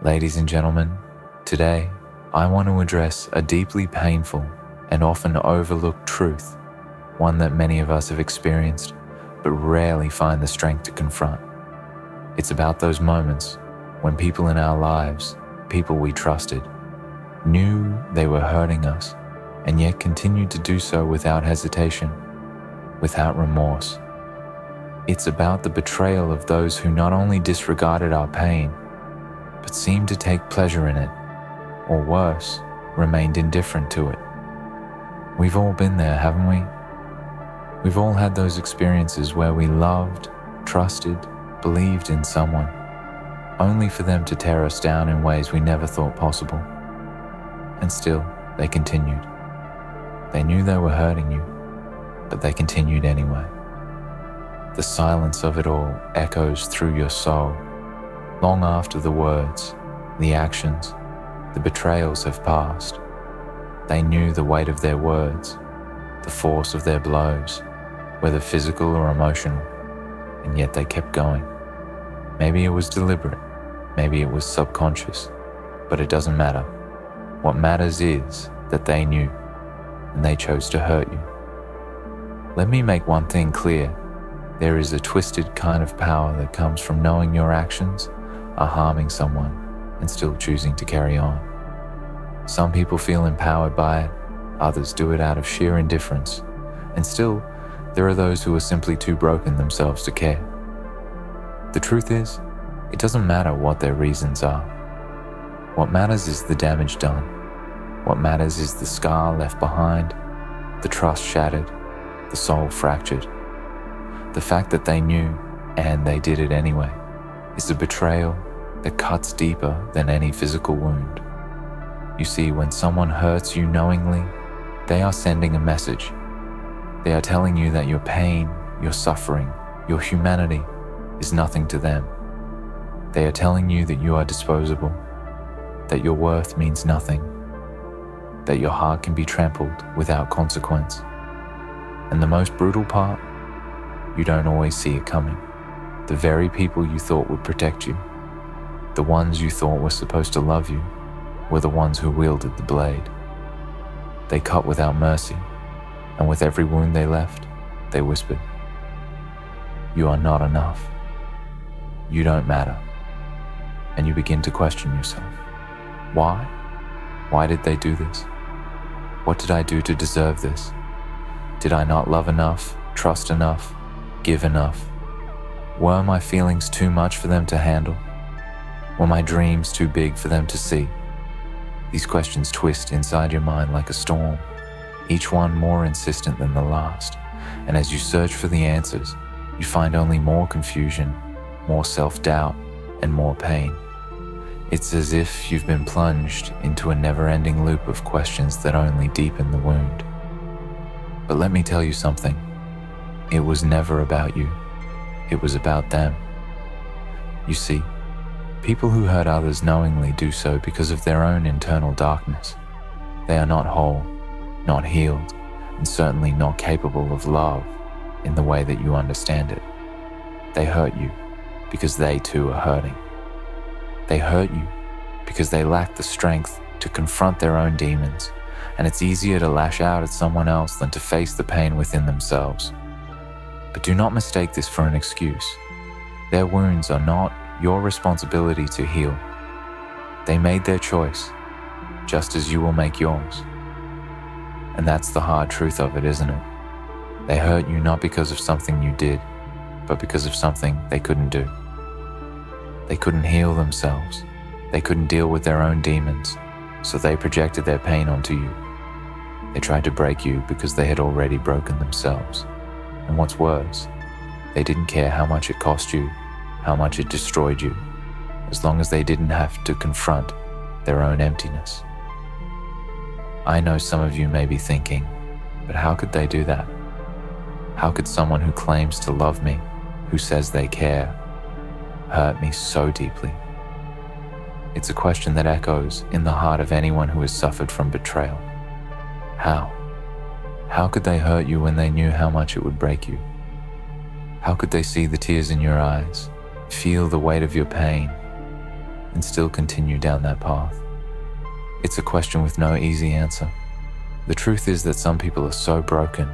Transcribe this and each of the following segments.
Ladies and gentlemen, today I want to address a deeply painful and often overlooked truth, one that many of us have experienced but rarely find the strength to confront. It's about those moments when people in our lives, people we trusted, knew they were hurting us and yet continued to do so without hesitation, without remorse. It's about the betrayal of those who not only disregarded our pain, but seemed to take pleasure in it, or worse, remained indifferent to it. We've all been there, haven't we? We've all had those experiences where we loved, trusted, believed in someone, only for them to tear us down in ways we never thought possible. And still, they continued. They knew they were hurting you, but they continued anyway. The silence of it all echoes through your soul, long after the words, the actions, the betrayals have passed. They knew the weight of their words, the force of their blows, whether physical or emotional, and yet they kept going. Maybe it was deliberate, maybe it was subconscious, but it doesn't matter. What matters is that they knew, and they chose to hurt you. Let me make one thing clear. There is a twisted kind of power that comes from knowing your actions are harming someone and still choosing to carry on. Some people feel empowered by it, others do it out of sheer indifference, and still, there are those who are simply too broken themselves to care. The truth is, it doesn't matter what their reasons are. What matters is the damage done. What matters is the scar left behind, the trust shattered, the soul fractured. The fact that they knew, and they did it anyway, is a betrayal that cuts deeper than any physical wound. You see, when someone hurts you knowingly, they are sending a message. They are telling you that your pain, your suffering, your humanity is nothing to them. They are telling you that you are disposable, that your worth means nothing, that your heart can be trampled without consequence. And the most brutal part, you don't always see it coming. The very people you thought would protect you, the ones you thought were supposed to love you, were the ones who wielded the blade. They cut without mercy, and with every wound they left, they whispered, "You are not enough. You don't matter." And you begin to question yourself. Why? Why did they do this? What did I do to deserve this? Did I not love enough, trust enough, give enough? Were my feelings too much for them to handle? Were my dreams too big for them to see? These questions twist inside your mind like a storm, each one more insistent than the last. And as you search for the answers, you find only more confusion, more self-doubt, and more pain. It's as if you've been plunged into a never-ending loop of questions that only deepen the wound. But let me tell you something. It was never about you. It was about them. You see, people who hurt others knowingly do so because of their own internal darkness. They are not whole, not healed, and certainly not capable of love in the way that you understand it. They hurt you because they too are hurting. They hurt you because they lack the strength to confront their own demons, and it's easier to lash out at someone else than to face the pain within themselves. But do not mistake this for an excuse. Their wounds are not your responsibility to heal. They made their choice, just as you will make yours. And that's the hard truth of it, isn't it? They hurt you not because of something you did, but because of something they couldn't do. They couldn't heal themselves. They couldn't deal with their own demons, so they projected their pain onto you. They tried to break you because they had already broken themselves. And what's worse, they didn't care how much it cost you, how much it destroyed you, as long as they didn't have to confront their own emptiness. I know some of you may be thinking, but how could they do that? How could someone who claims to love me, who says they care, hurt me so deeply? It's a question that echoes in the heart of anyone who has suffered from betrayal. How? How could they hurt you when they knew how much it would break you? How could they see the tears in your eyes, feel the weight of your pain, and still continue down that path? It's a question with no easy answer. The truth is that some people are so broken,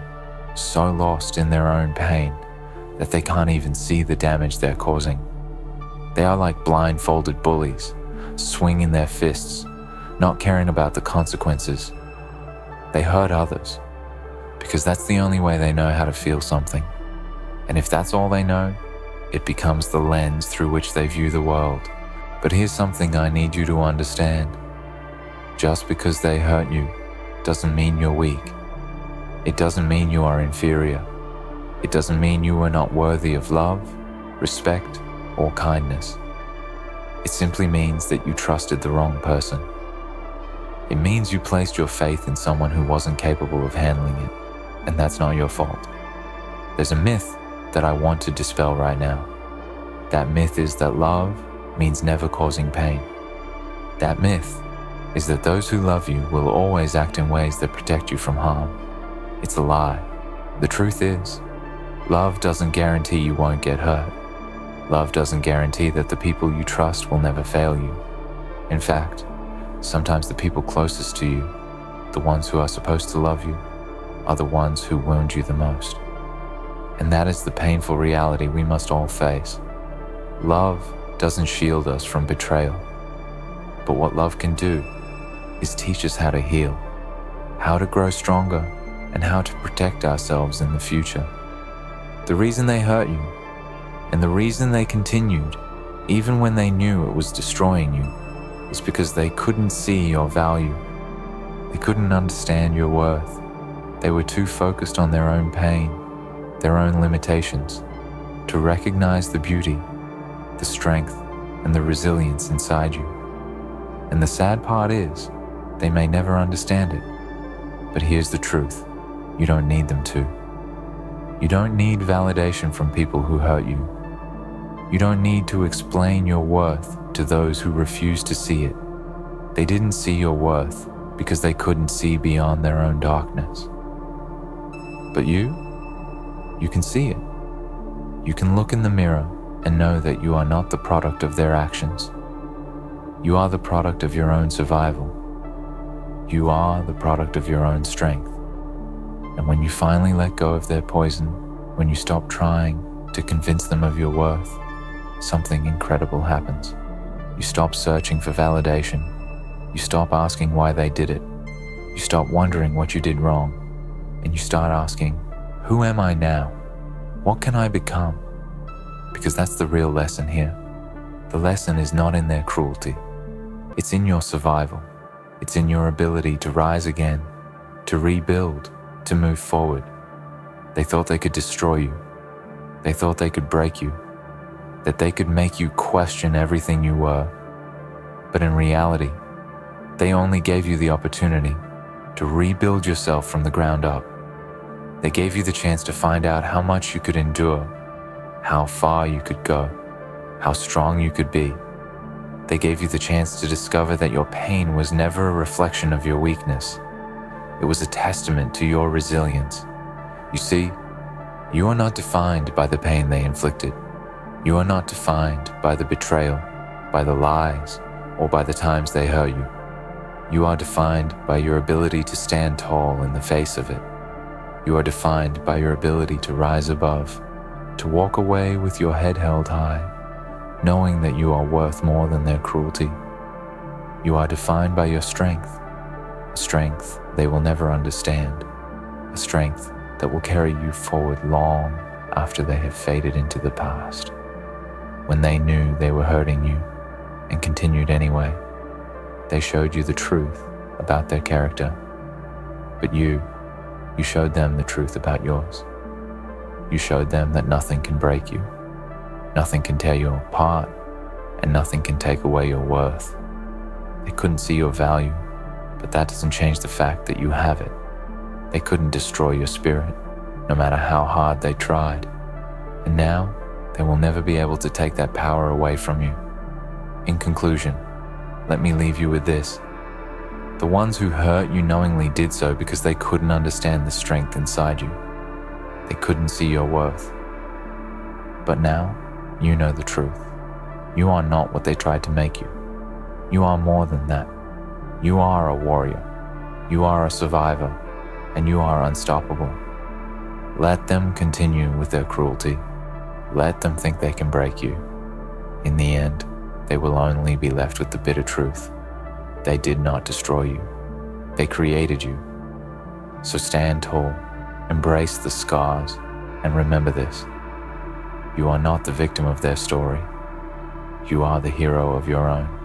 so lost in their own pain, that they can't even see the damage they're causing. They are like blindfolded bullies, swinging their fists, not caring about the consequences. They hurt others, because that's the only way they know how to feel something. And if that's all they know, it becomes the lens through which they view the world. But here's something I need you to understand. Just because they hurt you doesn't mean you're weak. It doesn't mean you are inferior. It doesn't mean you are not worthy of love, respect, or kindness. It simply means that you trusted the wrong person. It means you placed your faith in someone who wasn't capable of handling it, and that's not your fault. There's a myth that I want to dispel right now. That myth is that love means never causing pain. That myth is that those who love you will always act in ways that protect you from harm. It's a lie. The truth is, love doesn't guarantee you won't get hurt. Love doesn't guarantee that the people you trust will never fail you. In fact, sometimes the people closest to you, the ones who are supposed to love you, are the ones who wound you the most. And that is the painful reality we must all face. Love doesn't shield us from betrayal. But what love can do is teach us how to heal, how to grow stronger, and how to protect ourselves in the future. The reason they hurt you, and the reason they continued, even when they knew it was destroying you, is because they couldn't see your value. They couldn't understand your worth. They were too focused on their own pain, their own limitations, to recognize the beauty, the strength, and the resilience inside you. And the sad part is, they may never understand it. But here's the truth. You don't need them to. You don't need validation from people who hurt you. You don't need to explain your worth to those who refuse to see it. They didn't see your worth because they couldn't see beyond their own darkness. But you can see it. You can look in the mirror and know that you are not the product of their actions. You are the product of your own survival. You are the product of your own strength. And when you finally let go of their poison, when you stop trying to convince them of your worth, something incredible happens. You stop searching for validation. You stop asking why they did it. You stop wondering what you did wrong. And you start asking, who am I now? What can I become? Because that's the real lesson here. The lesson is not in their cruelty. It's in your survival. It's in your ability to rise again, to rebuild, to move forward. They thought they could destroy you. They thought they could break you, that they could make you question everything you were. But in reality, they only gave you the opportunity to rebuild yourself from the ground up. They gave you the chance to find out how much you could endure, how far you could go, how strong you could be. They gave you the chance to discover that your pain was never a reflection of your weakness. It was a testament to your resilience. You see, you are not defined by the pain they inflicted. You are not defined by the betrayal, by the lies, or by the times they hurt you. You are defined by your ability to stand tall in the face of it. You are defined by your ability to rise above, to walk away with your head held high, knowing that you are worth more than their cruelty. You are defined by your strength, a strength they will never understand, a strength that will carry you forward long after they have faded into the past. When they knew they were hurting you and continued anyway, they showed you the truth about their character. But you showed them the truth about yours. You showed them that nothing can break you, nothing can tear you apart, and nothing can take away your worth. They couldn't see your value, but that doesn't change the fact that you have it. They couldn't destroy your spirit, no matter how hard they tried. And now, they will never be able to take that power away from you. In conclusion, let me leave you with this. The ones who hurt you knowingly did so because they couldn't understand the strength inside you. They couldn't see your worth. But now, you know the truth. You are not what they tried to make you. You are more than that. You are a warrior. You are a survivor, and you are unstoppable. Let them continue with their cruelty. Let them think they can break you. In the end, they will only be left with the bitter truth. They did not destroy you. They created you. So stand tall, embrace the scars, and remember this. You are not the victim of their story. You are the hero of your own.